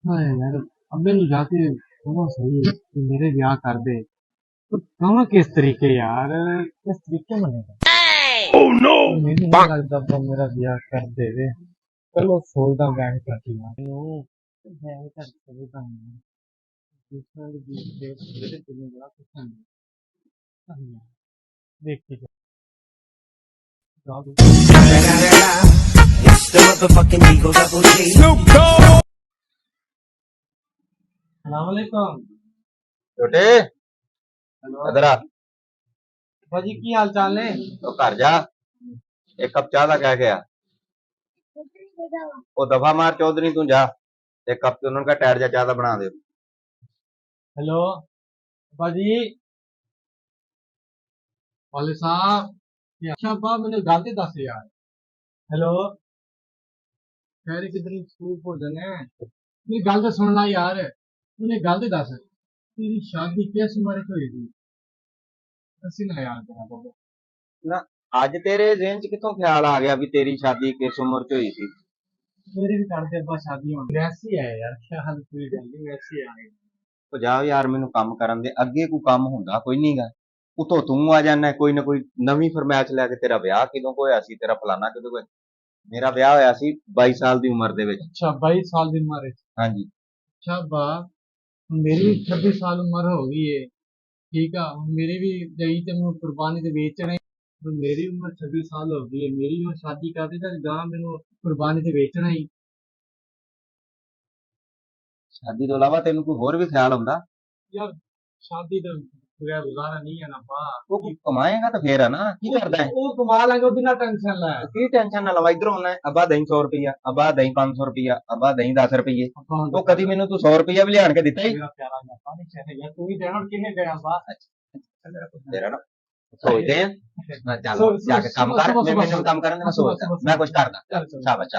हाँ यार, अब मैंने जाके बोला सही कि मेरे ब्याह कर दे। तो कहूँ किस तरीके यार, किस तरीके मनेगा? मेरे नहीं लगता तो मेरा ब्याह कर देवे। चलो सोचदा ब्याह करती यार। ब्याह कर सोचदा हूँ। दूसरा भी देख मेरे दिल में बड़ा कुछ नहीं है। देखिए जाओ। It's the motherfucking Eagle Double G. सलाम अलैकुम। छोटे हेलो इधर आ। भाजी की हाल चाल ने? तो घर जा, एक कप चाह का कह गया। वो दफा मार चौधरी, तू जा, एक कप तो उन्होंने का टैर जा चाह का बना दे। हेलो भाजी वाले साहब। अच्छा अब्बा मैंने गल ते दस यार। हेलो खैर कितनी स्कूल भोजन है। मेरी गल तो सुन ला यार, मैंने गल ते दस तेरी शादी किस उम्र च हुई थी? दसी ना यार तेरा बाबा। ना, आज तेरे जेहन च कितों ख्याल आ गया भी तेरी शादी किस उम्र च हुई थी? मेरी भी करते अब्बा शादी होनी वैसी है यार, ख्याल कोई गल नहीं वैसी है। तो जा यार, मैनू काम करन दे, अगे कोई काम हुंदा कोई नहींगा। उतो तू आ जाना कोई ना कोई नवी फरमैश लैके, तेरा ब्याह किदों होया सी, तेरा फलाना किदों होया। मेरा ब्याह होया सी 22 साल दी उम्र दे विच। अच्छा 22 साल की उम्र है। हाँ जी। अच्छा अब्बा मेरी भी 26 साल उम्र हो गई है। ठीक है मेरी भी गई तो मैं कुर्बानी ते बेचना ही। तो मेरी उम्र 26 साल हो गई है, मेरी जो शादी करती तो गां मैनू कुर्बानी ते बेचना ही। शादी तो इलावा तेन कोई होर भी ख्याल हुंदा? यार शादी तो बगैर गुजारा नहीं है ना पा। वो कमाएगा तो फिर है ना, की करदा है? वो कमा लेंगे बिना टेंशन ले। की टेंशन ना लवा, इधर होना है, अब्बा दई 100 रुपया, अब्बा दई 500 रुपया, अब्बा दई 10 रुपये। तो कदी मैनू तू 100 रुपया भी लियान के दिता ही? मेरा प्यारा मैं पानी चाहिए यार, तू ही देना और किन्ने देना बा। तेरा ना सोचते हैं। चल जाके काम कर, मैं मैनू काम करन दे, मैं सोचदा मैं कुछ करदा। चल चल शाबाश।